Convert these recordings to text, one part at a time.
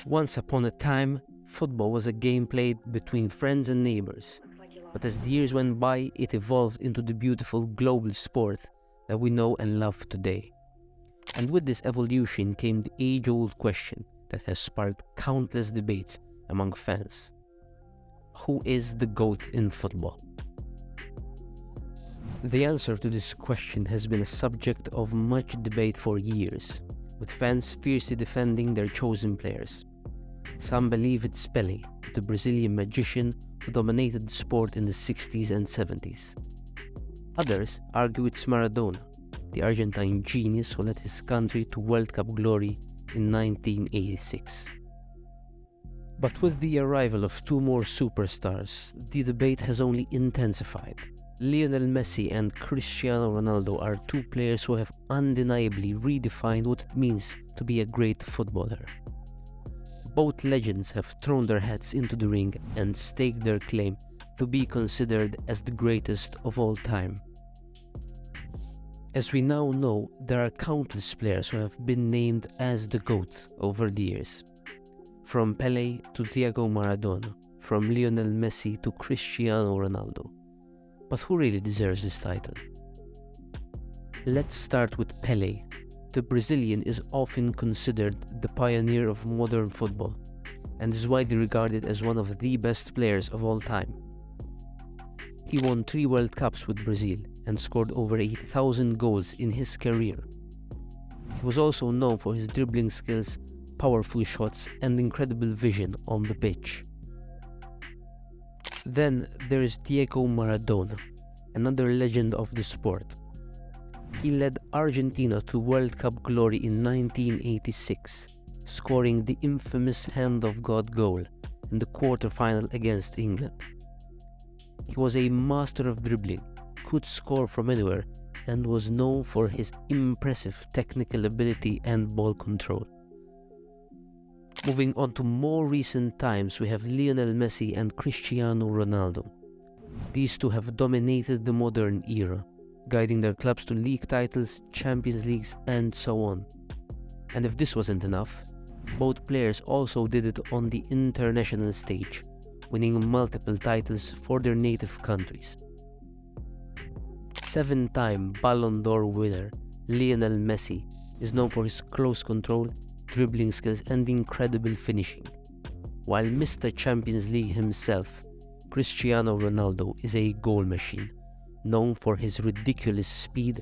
Once upon a time, football was a game played between friends and neighbors. But as the years went by, it evolved into the beautiful global sport that we know and love today. And with this evolution came the age-old question that has sparked countless debates among fans. Who is the GOAT in football? The answer to this question has been a subject of much debate for years, with fans fiercely defending their chosen players. Some believe it's Pelé, the Brazilian magician who dominated the sport in the 60s and 70s. Others argue it's Maradona, the Argentine genius who led his country to World Cup glory in 1986. But with the arrival of two more superstars, the debate has only intensified. Lionel Messi and Cristiano Ronaldo are two players who have undeniably redefined what it means to be a great footballer. Both legends have thrown their hats into the ring and staked their claim to be considered as the greatest of all time. As we now know, there are countless players who have been named as the GOAT over the years. From Pelé to Diego Maradona, from Lionel Messi to Cristiano Ronaldo. But who really deserves this title? Let's start with Pelé. The Brazilian is often considered the pioneer of modern football and is widely regarded as one of the best players of all time. He won 3 World Cups with Brazil and scored over 8,000 goals in his career. He was also known for his dribbling skills, powerful shots, and incredible vision on the pitch. Then there is Diego Maradona, another legend of the sport. He led Argentina to World Cup glory in 1986, scoring the infamous Hand of God goal in the quarter-final against England. He was a master of dribbling, could score from anywhere, and was known for his impressive technical ability and ball control. Moving on to more recent times, we have Lionel Messi and Cristiano Ronaldo. These two have dominated the modern era, guiding their clubs to league titles, Champions Leagues, and so on. And if this wasn't enough, both players also did it on the international stage, winning multiple titles for their native countries. 7-time Ballon d'Or winner Lionel Messi is known for his close control, dribbling skills, and incredible finishing, while Mr. Champions League himself, Cristiano Ronaldo, is a goal machine, known for his ridiculous speed,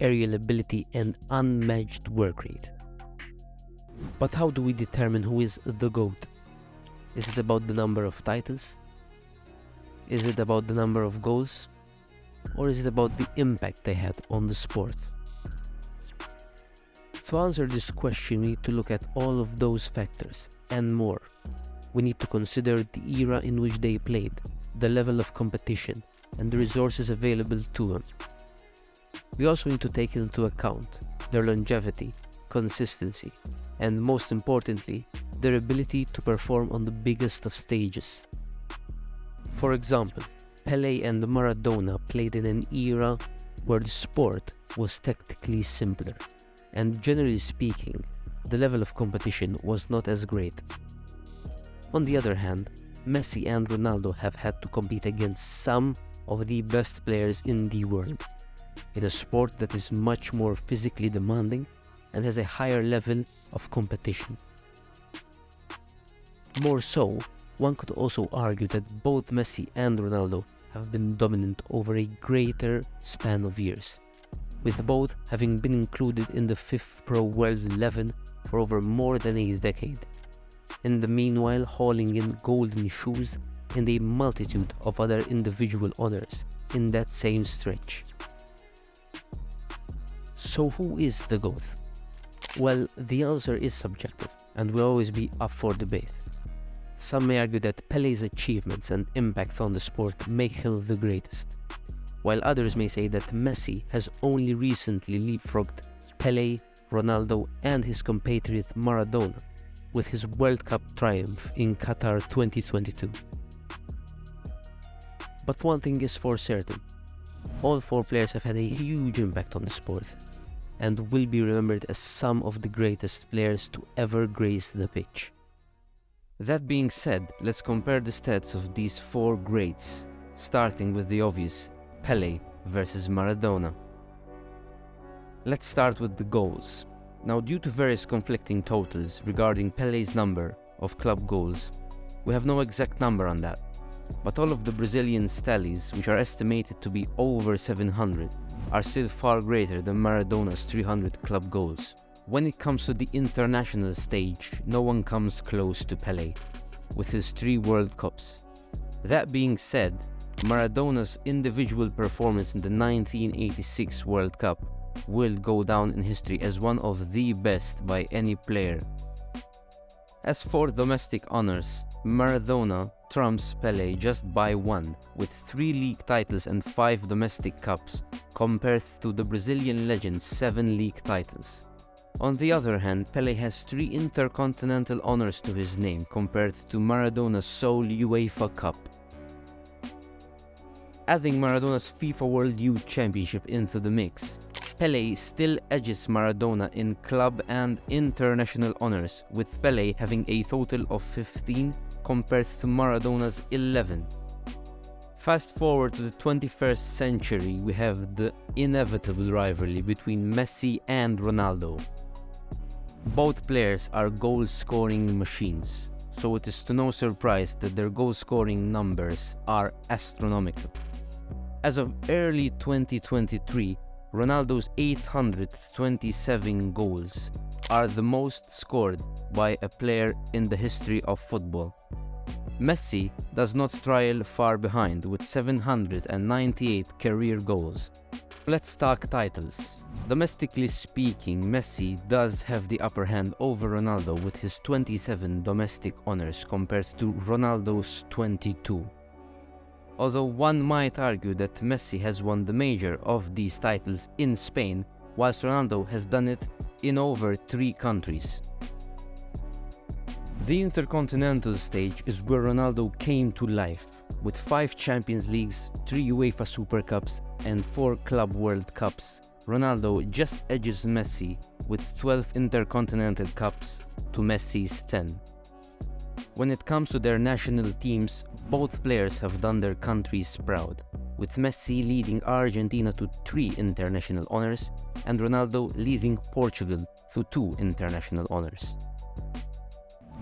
aerial ability, and unmatched work rate. But how do we determine who is the GOAT? Is it about the number of titles? Is it about the number of goals? Or is it about the impact they had on the sport? To answer this question, we need to look at all of those factors and more. We need to consider the era in which they played, the level of competition, and the resources available to them. We also need to take into account their longevity, consistency, and most importantly, their ability to perform on the biggest of stages. For example, Pelé and Maradona played in an era where the sport was technically simpler, and generally speaking, the level of competition was not as great. On the other hand, Messi and Ronaldo have had to compete against some of the best players in the world, in a sport that is much more physically demanding and has a higher level of competition. More so, one could also argue that both Messi and Ronaldo have been dominant over a greater span of years, with both having been included in the FIFPro World 11 for over more than a decade, in the meanwhile hauling in golden shoes and a multitude of other individual honors in that same stretch. So who is the GOAT? Well, the answer is subjective and will always be up for debate. Some may argue that Pelé's achievements and impact on the sport make him the greatest, while others may say that Messi has only recently leapfrogged Pelé, Ronaldo, and his compatriot Maradona with his World Cup triumph in Qatar 2022. But one thing is for certain, all 4 players have had a huge impact on the sport, and will be remembered as some of the greatest players to ever grace the pitch. That being said, let's compare the stats of these four greats, starting with the obvious, Pelé versus Maradona. Let's start with the goals. Now, due to various conflicting totals regarding Pelé's number of club goals, we have no exact number on that, but all of the Brazilian tallies, which are estimated to be over 700, are still far greater than Maradona's 300 club goals. When it comes to the international stage, no one comes close to Pelé, with his 3 World Cups. That being said, Maradona's individual performance in the 1986 World Cup will go down in history as one of the best by any player. As for domestic honors, Maradona trumps Pelé just by 1, with 3 league titles and 5 domestic cups, compared to the Brazilian legend's 7 league titles. On the other hand, Pelé has 3 intercontinental honors to his name, compared to Maradona's sole UEFA Cup. Adding Maradona's FIFA World Youth Championship into the mix, Pelé still edges Maradona in club and international honors, with Pelé having a total of 15 compared to Maradona's 11. Fast forward to the 21st century, we have the inevitable rivalry between Messi and Ronaldo. Both players are goal-scoring machines, so it is to no surprise that their goal-scoring numbers are astronomical. As of early 2023, Ronaldo's 827 goals are the most scored by a player in the history of football. Messi does not trail far behind with 798 career goals. Let's talk titles. Domestically speaking, Messi does have the upper hand over Ronaldo with his 27 domestic honors compared to Ronaldo's 22. Although one might argue that Messi has won the major of these titles in Spain, whilst Ronaldo has done it in over 3 countries. The Intercontinental stage is where Ronaldo came to life, with 5 Champions Leagues, 3 UEFA Super Cups and 4 Club World Cups. Ronaldo just edges Messi with 12 Intercontinental Cups to Messi's 10. When it comes to their national teams, both players have done their countries proud, with Messi leading Argentina to 3 international honors and Ronaldo leading Portugal to 2 international honors.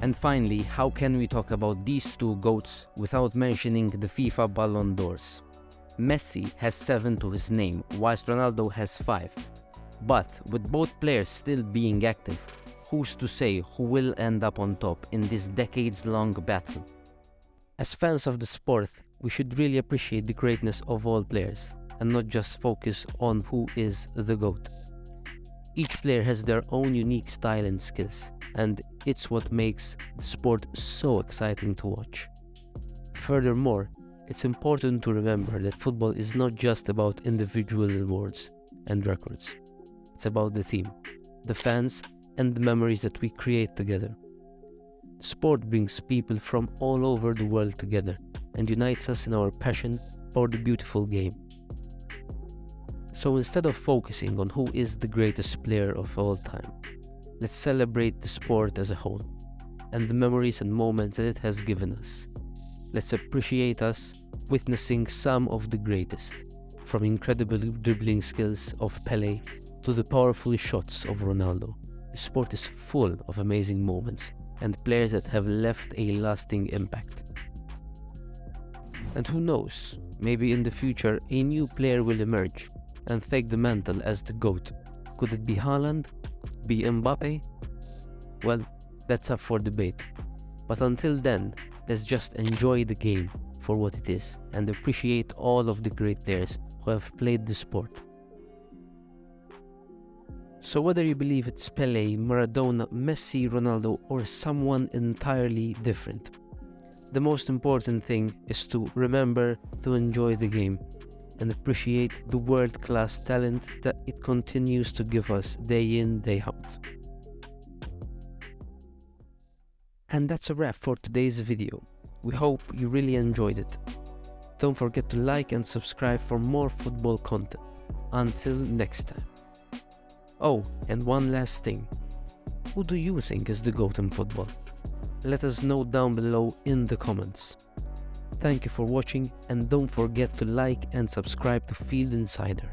And finally, how can we talk about these 2 GOATs without mentioning the FIFA Ballon d'Ors? Messi has 7 to his name, whilst Ronaldo has 5. But with both players still being active, who's to say who will end up on top in this decades-long battle? As fans of the sport, we should really appreciate the greatness of all players and not just focus on who is the GOAT. Each player has their own unique style and skills, and it's what makes the sport so exciting to watch. Furthermore, it's important to remember that football is not just about individual awards and records. It's about the team, the fans, and the memories that we create together. Sport brings people from all over the world together and unites us in our passion for the beautiful game. So instead of focusing on who is the greatest player of all time, let's celebrate the sport as a whole and the memories and moments that it has given us. Let's appreciate us witnessing some of the greatest, from incredible dribbling skills of Pelé to the powerful shots of Ronaldo. The sport is full of amazing moments and players that have left a lasting impact. And who knows, maybe in the future a new player will emerge and take the mantle as the GOAT. Could it be Haaland? Be Mbappe? Well, that's up for debate. But until then, let's just enjoy the game for what it is and appreciate all of the great players who have played the sport. So whether you believe it's Pelé, Maradona, Messi, Ronaldo, or someone entirely different, the most important thing is to remember to enjoy the game and appreciate the world-class talent that it continues to give us day in, day out. And that's a wrap for today's video. We hope you really enjoyed it. Don't forget to like and subscribe for more football content. Until next time. Oh, and one last thing. Who do you think is the GOAT in football? Let us know down below in the comments. Thank you for watching, and don't forget to like and subscribe to Field Insider.